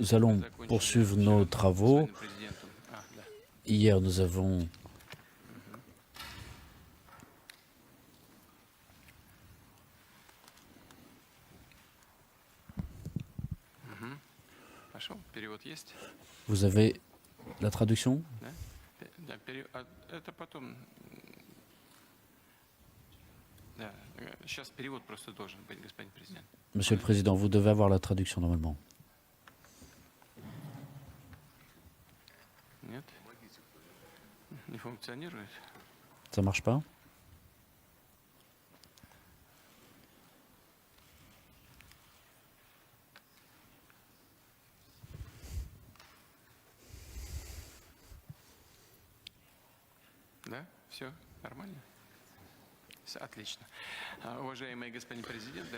Nous allons poursuivre nos travaux. Hier, nous avons Vous avez la traduction? Monsieur le Président, vous devez avoir la traduction normalement. Ça marche pas?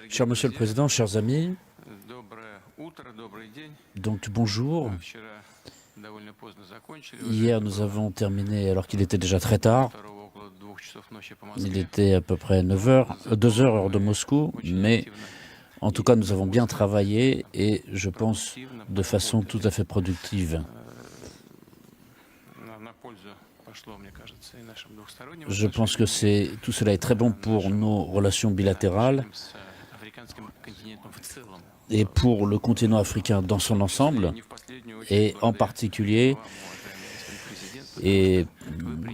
Cher Monsieur le Président, chers amis, donc bonjour. Hier, nous avons terminé alors qu'il était déjà très tard. Il était à peu près 2 heures, heure de Moscou, mais en tout cas, nous avons bien travaillé et je pense de façon tout à fait productive. Je pense que tout cela est très bon pour nos relations bilatérales et pour le continent africain dans son ensemble, et en particulier, et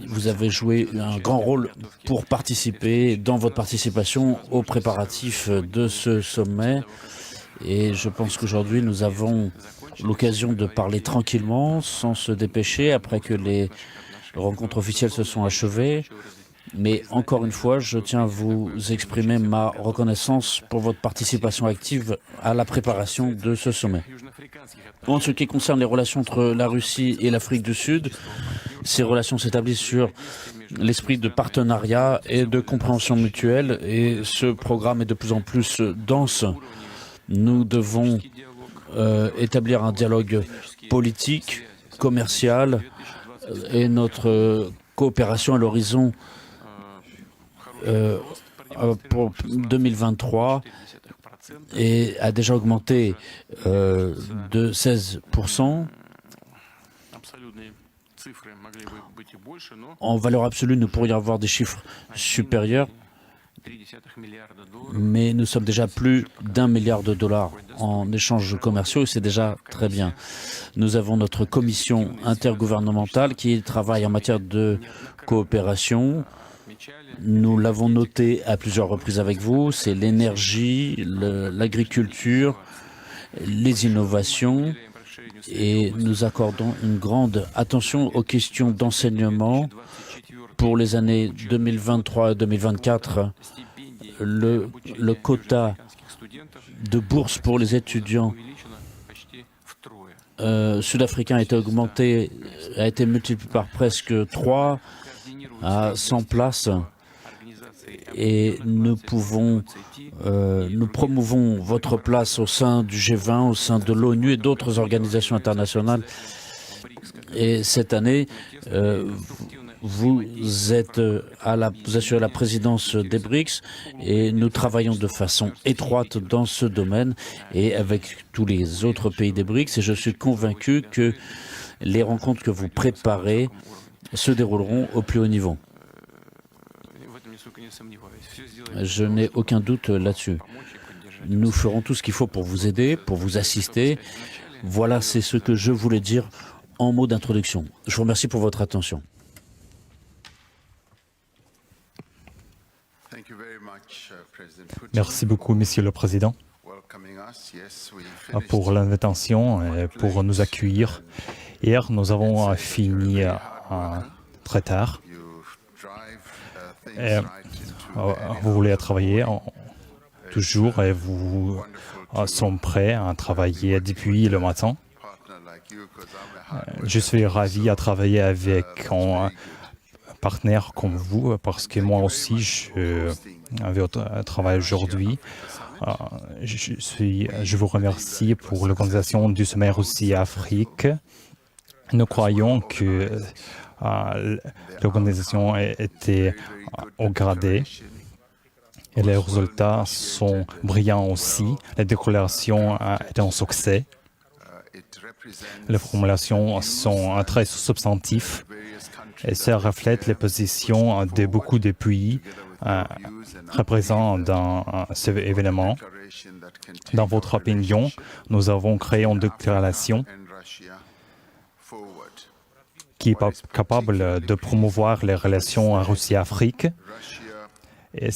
vous avez joué un grand rôle pour participer, dans votre participation, aux préparatifs de ce sommet. Et je pense qu'aujourd'hui, nous avons l'occasion de parler tranquillement, sans se dépêcher, après que les rencontres officielles se sont achevées. Mais encore une fois, je tiens à vous exprimer ma reconnaissance pour votre participation active à la préparation de ce sommet. En ce qui concerne les relations entre la Russie et l'Afrique du Sud, ces relations s'établissent sur l'esprit de partenariat et de compréhension mutuelle, et ce programme est de plus en plus dense. Nous devons établir un dialogue politique, commercial, et notre coopération à l'horizon pour 2023 a déjà augmenté de 16%. En valeur absolue, nous pourrions avoir des chiffres supérieurs, mais nous sommes déjà plus d'1 milliard de dollars en échanges commerciaux, et c'est déjà très bien. Nous avons notre commission intergouvernementale qui travaille en matière de coopération. Nous l'avons noté à plusieurs reprises avec vous, c'est l'énergie, l'agriculture, les innovations, et nous accordons une grande attention aux questions d'enseignement. Pour les années 2023 et 2024, le quota de bourses pour les étudiants sud-africains a été augmenté, a été multiplié par presque 3 à 100 places, et nous promouvons votre place au sein du G20, au sein de l'ONU et d'autres organisations internationales. Et cette année, vous assurez la présidence des BRICS, et nous travaillons de façon étroite dans ce domaine et avec tous les autres pays des BRICS, et je suis convaincu que les rencontres que vous préparez se dérouleront au plus haut niveau. Je n'ai aucun doute là-dessus. Nous ferons tout ce qu'il faut pour vous aider, pour vous assister. Voilà, c'est ce que je voulais dire en mots d'introduction. Je vous remercie pour votre attention. Merci beaucoup, Monsieur le Président, pour l'invitation et pour nous accueillir. Hier, nous avons fini très tard. Et vous voulez travailler toujours, et vous sont prêts à travailler depuis le matin. Je suis ravi à travailler avec un partenaire comme vous, parce que moi aussi, je vais travailler aujourd'hui. Je vous remercie pour l'organisation du sommet Russie-Afrique. Nous croyons que l'organisation était au gradé et les résultats sont brillants aussi. La déclaration est un succès. Les formulations sont très substantives et ça reflète les positions de beaucoup de pays représents dans cet événement. Dans votre opinion, nous avons créé une déclaration qui est capable de promouvoir les relations Russie-Afrique. Et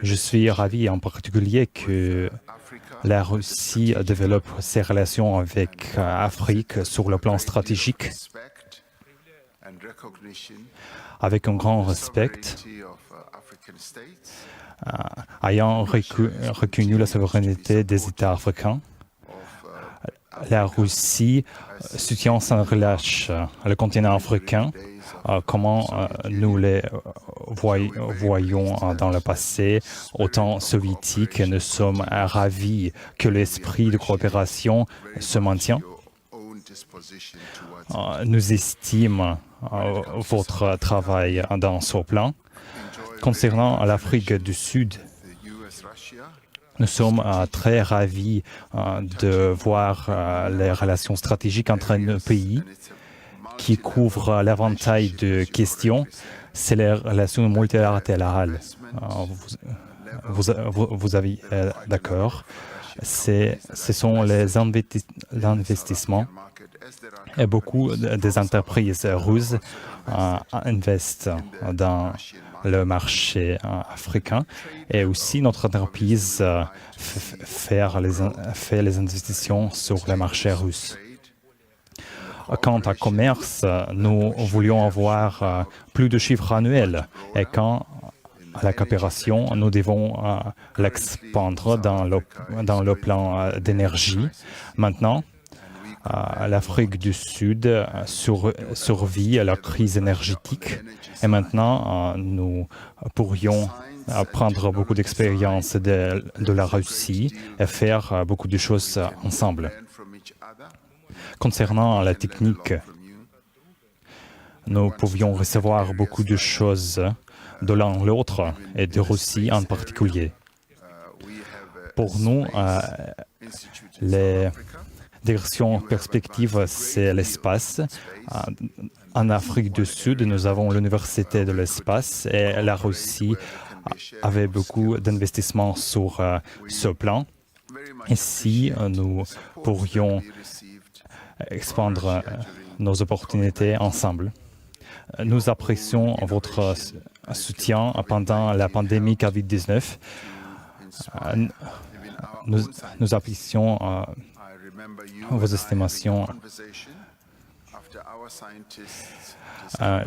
je suis ravi en particulier que la Russie développe ses relations avec l'Afrique sur le plan stratégique, avec un grand respect, ayant reconnu la souveraineté des États africains. La Russie soutient sans relâche le continent africain, comment nous les voyons dans le passé, au temps soviétique. Nous sommes ravis que l'esprit de coopération se maintient. Nous estimons votre travail dans ce plan. Concernant l'Afrique du Sud, nous sommes très ravis de voir les relations stratégiques entre nos pays qui couvrent l'éventail de questions. C'est les relations multilatérales. Vous avez d'accord. Ce sont les investissements. Et beaucoup des entreprises russes investissent dans le marché africain et aussi notre entreprise fait les investissements sur le marché russe. Quant au commerce, nous voulions avoir plus de chiffres annuels et quant à la coopération, nous devons l'expandre dans le plan d'énergie. Maintenant, l'Afrique du Sud survit à la crise énergétique et maintenant nous pourrions prendre beaucoup d'expérience de la Russie et faire beaucoup de choses ensemble. Concernant la technique, nous pouvions recevoir beaucoup de choses de l'un à l'autre et de Russie en particulier. Pour nous, les direction perspective, c'est l'espace. En Afrique du Sud, nous avons l'Université de l'espace et la Russie avait beaucoup d'investissements sur ce plan. Ici, nous pourrions expandre nos opportunités ensemble. Nous apprécions votre soutien pendant la pandémie COVID-19. Nous apprécions vos estimations.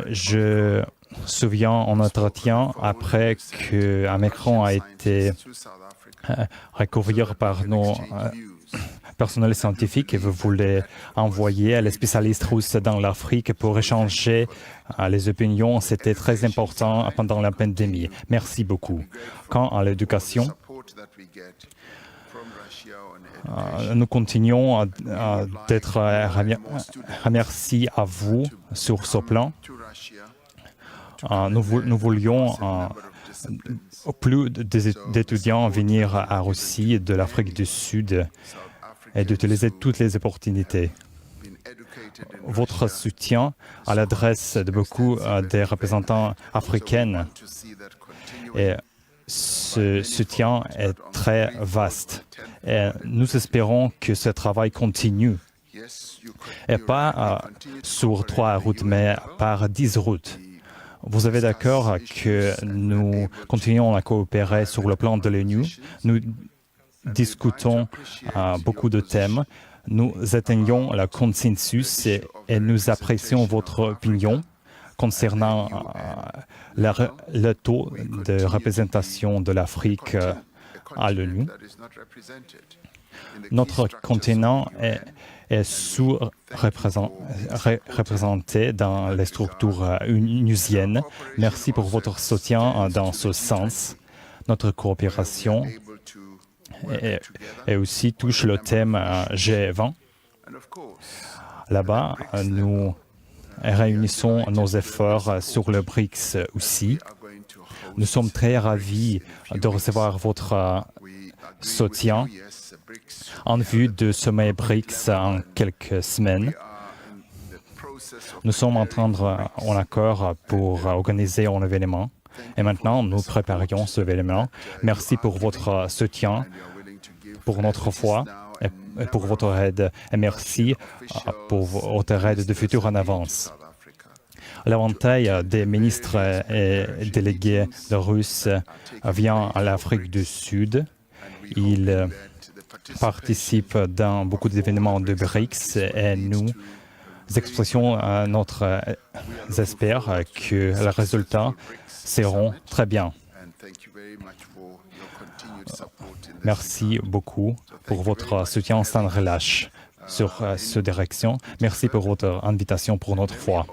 Je me souviens en entretien après qu'un écran a été recouvert par nos personnels scientifiques et vous voulez envoyer les spécialistes russes dans l'Afrique pour échanger les opinions. C'était très important pendant la pandémie. Merci beaucoup. Quant à l'éducation, nous continuons d'être remerciés à vous sur ce plan. Nous voulions plus d'étudiants venir à Russie de l'Afrique du Sud et d'utiliser toutes les opportunités. Votre soutien à l'adresse de beaucoup des représentants africains et ce soutien est très vaste et nous espérons que ce travail continue et pas sur 3 routes mais par 10 routes. Vous avez d'accord que nous continuons à coopérer sur le plan de l'ONU. Nous discutons beaucoup de thèmes. Nous atteignons le consensus et nous apprécions votre opinion concernant le taux de représentation de l'Afrique à l'ONU. Notre continent est sous-représenté dans les structures onusiennes. Merci pour votre soutien dans ce sens. Notre coopération et aussi touche le thème G20. Là-bas, nous réunissons nos efforts sur le BRICS aussi. Nous sommes très ravis de recevoir votre soutien En vue du sommet BRICS en quelques semaines, nous sommes en accord pour organiser un événement. Et maintenant, nous préparions ce événement. Merci pour votre soutien, pour notre foi et pour votre aide. Et merci pour votre aide de futur en avance. L'éventail des ministres et délégués de Russes vient à l'Afrique du Sud. Ils participent dans beaucoup d'événements de BRICS et nous expressions notre espoir que les résultats seront très bien. Merci beaucoup pour votre soutien sans relâche sur cette direction. Merci pour votre invitation pour notre foi.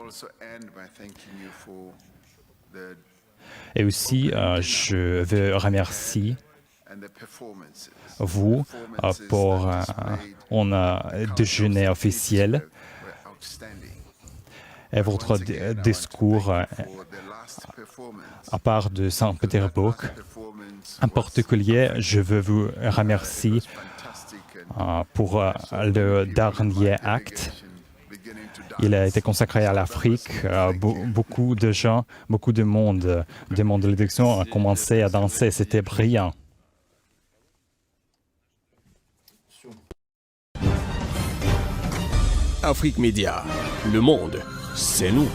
Et aussi, je veux remercier vous pour un déjeuner officiel et votre discours à part de Saint-Pétersbourg. En particulier, je veux vous remercier pour le dernier acte. Il a été consacré à l'Afrique. Beaucoup de gens, beaucoup de monde de l'élection a commencé à danser. C'était brillant. Afrique Média, le monde, c'est nous.